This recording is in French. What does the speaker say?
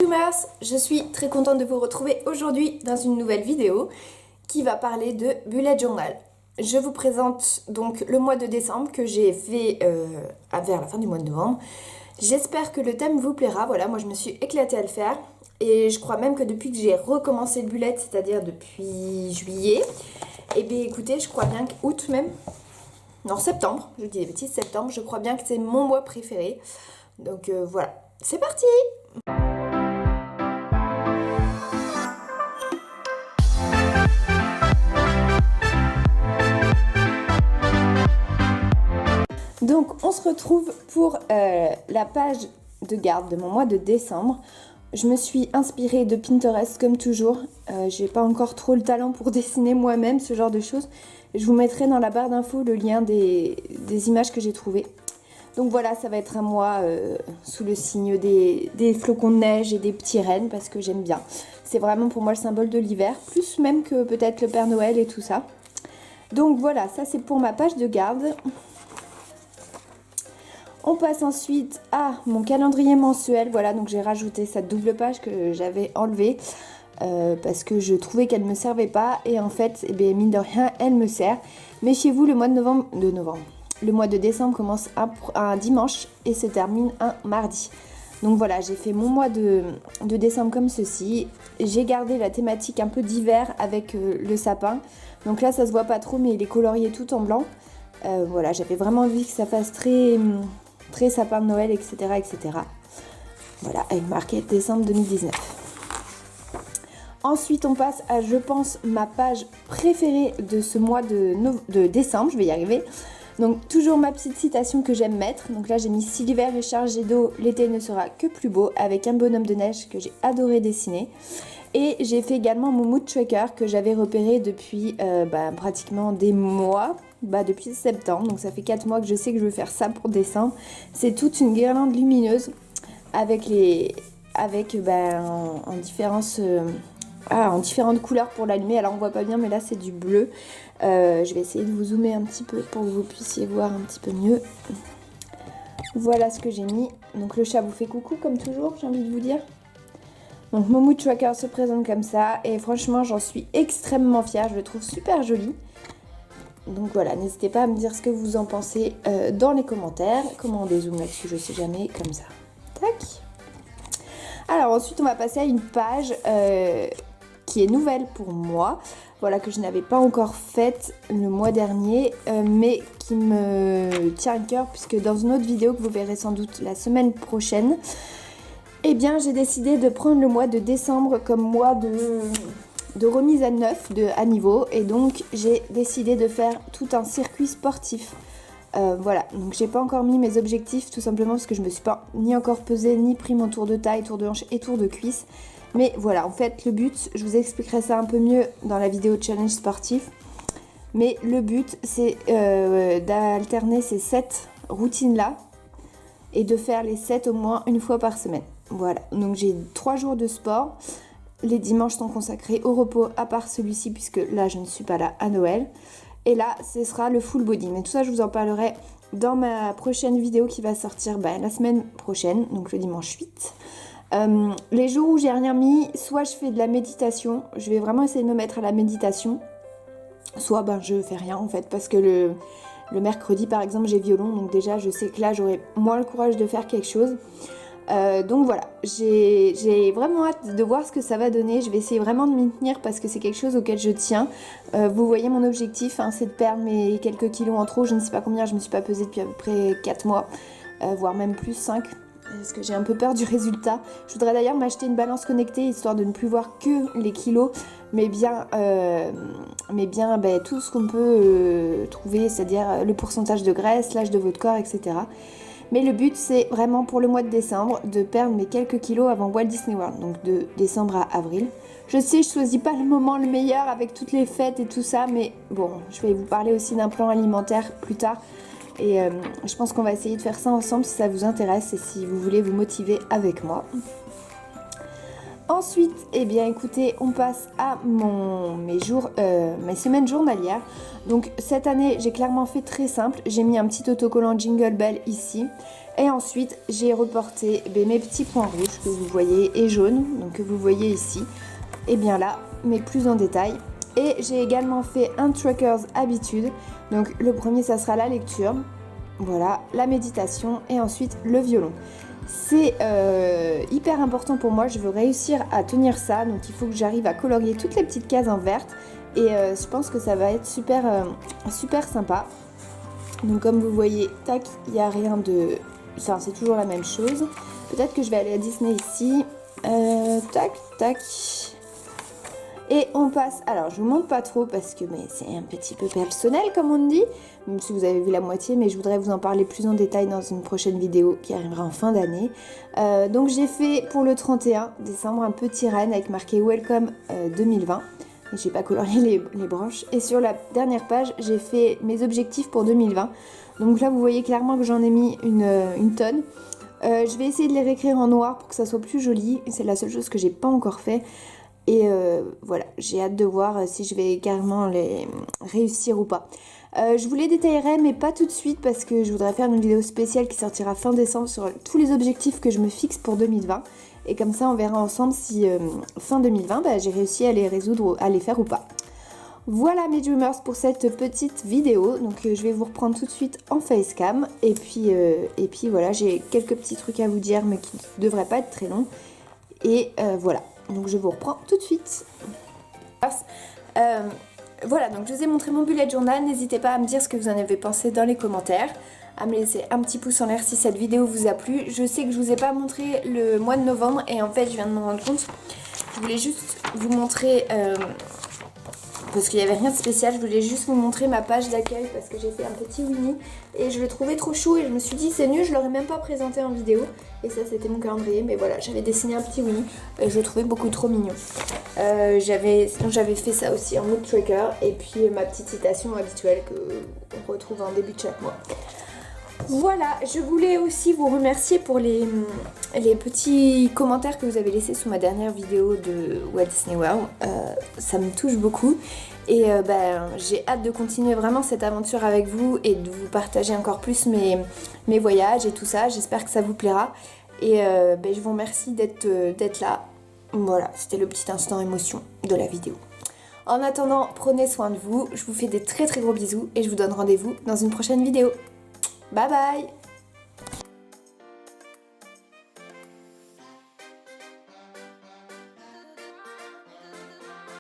Zoomers, je suis très contente de vous retrouver aujourd'hui dans une nouvelle vidéo qui va parler de bullet journal. Je vous présente donc le mois de décembre que j'ai fait vers la fin du mois de novembre. J'espère que le thème vous plaira. Voilà, moi je me suis éclatée à le faire et je crois même que depuis que j'ai recommencé le bullet, c'est-à-dire depuis juillet, et bien écoutez, je crois bien qu'août même, non septembre, je dis des bêtises, septembre, je crois bien que c'est mon mois préféré. Donc voilà, c'est parti! Donc on se retrouve pour la page de garde de mon mois de décembre. Je me suis inspirée de Pinterest comme toujours. J'ai pas encore trop le talent pour dessiner moi-même ce genre de choses. Je vous mettrai dans la barre d'infos le lien des images que j'ai trouvées. Donc voilà, ça va être un mois sous le signe des flocons de neige et des petits rennes parce que j'aime bien. C'est vraiment pour moi le symbole de l'hiver, plus même que peut-être le Père Noël et tout ça. Donc voilà, ça c'est pour ma page de garde. On passe ensuite à mon calendrier mensuel. Voilà, donc j'ai rajouté cette double page que j'avais enlevée parce que je trouvais qu'elle ne me servait pas. Et en fait, eh bien, mine de rien, elle me sert. Méfiez-vous, le mois le mois de décembre commence un dimanche et se termine un mardi. Donc voilà, j'ai fait mon mois de décembre comme ceci. J'ai gardé la thématique un peu d'hiver avec le sapin. Donc là, ça se voit pas trop, mais il est colorié tout en blanc. Voilà, j'avais vraiment envie que ça fasse très sapin de Noël, etc., etc. Voilà, avec marqué décembre 2019. Ensuite, on passe à, je pense, ma page préférée de ce mois de décembre. Je vais y arriver. Donc, toujours ma petite citation que j'aime mettre. Donc là, j'ai mis « Si l'hiver est chargé d'eau, l'été ne sera que plus beau » avec un bonhomme de neige que j'ai adoré dessiner. Et j'ai fait également mon mood tracker que j'avais repéré depuis pratiquement des mois. Depuis septembre, donc ça fait 4 mois que je sais que je veux faire ça pour décembre. C'est toute une guirlande lumineuse avec en différentes couleurs pour l'allumer. Alors on voit pas bien, mais là c'est du bleu. Je vais essayer de vous zoomer un petit peu pour que vous puissiez voir un petit peu mieux. Voilà ce que j'ai mis. Donc le chat vous fait coucou comme toujours, j'ai envie de vous dire. Donc mon mood tracker se présente comme ça et franchement j'en suis extrêmement fière, je le trouve super joli. Donc voilà, n'hésitez pas à me dire ce que vous en pensez dans les commentaires. Comment on dézoome là-dessus, je sais jamais, comme ça. Tac. Alors ensuite on va passer à une page qui est nouvelle pour moi. Voilà, que je n'avais pas encore faite le mois dernier, mais qui me tient à cœur puisque dans une autre vidéo que vous verrez sans doute la semaine prochaine, eh bien j'ai décidé de prendre le mois de décembre comme mois de remise à neuf, à niveau, et donc j'ai décidé de faire tout un circuit sportif. Voilà, donc j'ai pas encore mis mes objectifs tout simplement parce que je me suis pas ni encore pesée, ni pris mon tour de taille, tour de hanche et tour de cuisse. Mais voilà, en fait le but, je vous expliquerai ça un peu mieux dans la vidéo challenge sportif. Mais le but c'est d'alterner ces 7 routines là et de faire les 7 au moins une fois par semaine. Voilà, donc j'ai 3 jours de sport. Les dimanches sont consacrés au repos, à part celui-ci, puisque là, je ne suis pas là à Noël. Et là, ce sera le full body. Mais tout ça, je vous en parlerai dans ma prochaine vidéo qui va sortir la semaine prochaine, donc le dimanche 8. Les jours où j'ai rien mis, soit je fais de la méditation, je vais vraiment essayer de me mettre à la méditation, soit je fais rien en fait, parce que le mercredi, par exemple, j'ai violon, donc déjà, je sais que là, j'aurai moins le courage de faire quelque chose. Donc voilà, j'ai vraiment hâte de voir ce que ça va donner. Je vais essayer vraiment de m'y tenir parce que c'est quelque chose auquel je tiens. Vous voyez mon objectif, c'est de perdre mes quelques kilos en trop. Je ne sais pas combien, je me suis pas pesée depuis à peu près 4 mois, voire même plus 5. Parce que j'ai un peu peur du résultat. Je voudrais d'ailleurs m'acheter une balance connectée histoire de ne plus voir que les kilos, mais bien tout ce qu'on peut trouver, c'est-à-dire le pourcentage de graisse, l'âge de votre corps, etc. Mais le but, c'est vraiment pour le mois de décembre de perdre mes quelques kilos avant Walt Disney World, donc de décembre à avril. Je sais, je choisis pas le moment le meilleur avec toutes les fêtes et tout ça, mais bon, je vais vous parler aussi d'un plan alimentaire plus tard. Et je pense qu'on va essayer de faire ça ensemble si ça vous intéresse et si vous voulez vous motiver avec moi. Ensuite, eh bien écoutez, on passe à mes semaines journalières. Donc cette année, j'ai clairement fait très simple. J'ai mis un petit autocollant Jingle Bell ici. Et ensuite j'ai reporté mes petits points rouges que vous voyez et jaunes, donc que vous voyez ici, et bien là, mais plus en détail. Et j'ai également fait un trackers habitude, donc le premier ça sera la lecture, voilà, la méditation et ensuite le violon. C'est hyper important pour moi, je veux réussir à tenir ça, donc il faut que j'arrive à colorier toutes les petites cases en verte et je pense que ça va être super, super sympa. Donc comme vous voyez, tac, il n'y a rien de... Enfin, c'est toujours la même chose. Peut-être que je vais aller à Disney ici. Tac, tac. Et on passe... Alors, je vous montre pas trop parce que c'est un petit peu personnel, comme on dit. Même si vous avez vu la moitié, mais je voudrais vous en parler plus en détail dans une prochaine vidéo qui arrivera en fin d'année. Donc, j'ai fait pour le 31 décembre un petit renne avec marqué Welcome 2020. J'ai pas colorié les branches. Et sur la dernière page, j'ai fait mes objectifs pour 2020. Donc là, vous voyez clairement que j'en ai mis une tonne. Je vais essayer de les réécrire en noir pour que ça soit plus joli. C'est la seule chose que j'ai pas encore fait. Et voilà, j'ai hâte de voir si je vais carrément les réussir ou pas. Je vous les détaillerai, mais pas tout de suite parce que je voudrais faire une vidéo spéciale qui sortira fin décembre sur tous les objectifs que je me fixe pour 2020. Et comme ça, on verra ensemble si fin 2020, j'ai réussi à les résoudre, à les faire ou pas. Voilà mes dreamers pour cette petite vidéo. Donc je vais vous reprendre tout de suite en facecam. Et puis voilà, j'ai quelques petits trucs à vous dire, mais qui ne devraient pas être très longs. Et voilà. Donc je vous reprends tout de suite. Voilà, donc je vous ai montré mon bullet journal. N'hésitez pas à me dire ce que vous en avez pensé dans les commentaires. À me laisser un petit pouce en l'air si cette vidéo vous a plu. Je sais que je vous ai pas montré le mois de novembre et en fait je viens de me rendre compte. Je voulais juste vous montrer... parce qu'il n'y avait rien de spécial, je voulais juste vous montrer ma page d'accueil parce que j'ai fait un petit Winnie et je le trouvais trop chou et je me suis dit c'est mieux, je l'aurais même pas présenté en vidéo. Et ça c'était mon calendrier, mais voilà, j'avais dessiné un petit Winnie et je le trouvais beaucoup trop mignon. Sinon j'avais fait ça aussi en mood tracker et puis ma petite citation habituelle qu'on retrouve en début de chaque mois. Voilà, je voulais aussi vous remercier pour les petits commentaires que vous avez laissés sous ma dernière vidéo de Walt Disney World. Ça me touche beaucoup et j'ai hâte de continuer vraiment cette aventure avec vous et de vous partager encore plus mes voyages et tout ça. J'espère que ça vous plaira et je vous remercie d'être là. Voilà, c'était le petit instant émotion de la vidéo. En attendant, prenez soin de vous, je vous fais des très très gros bisous et je vous donne rendez-vous dans une prochaine vidéo. Bye bye!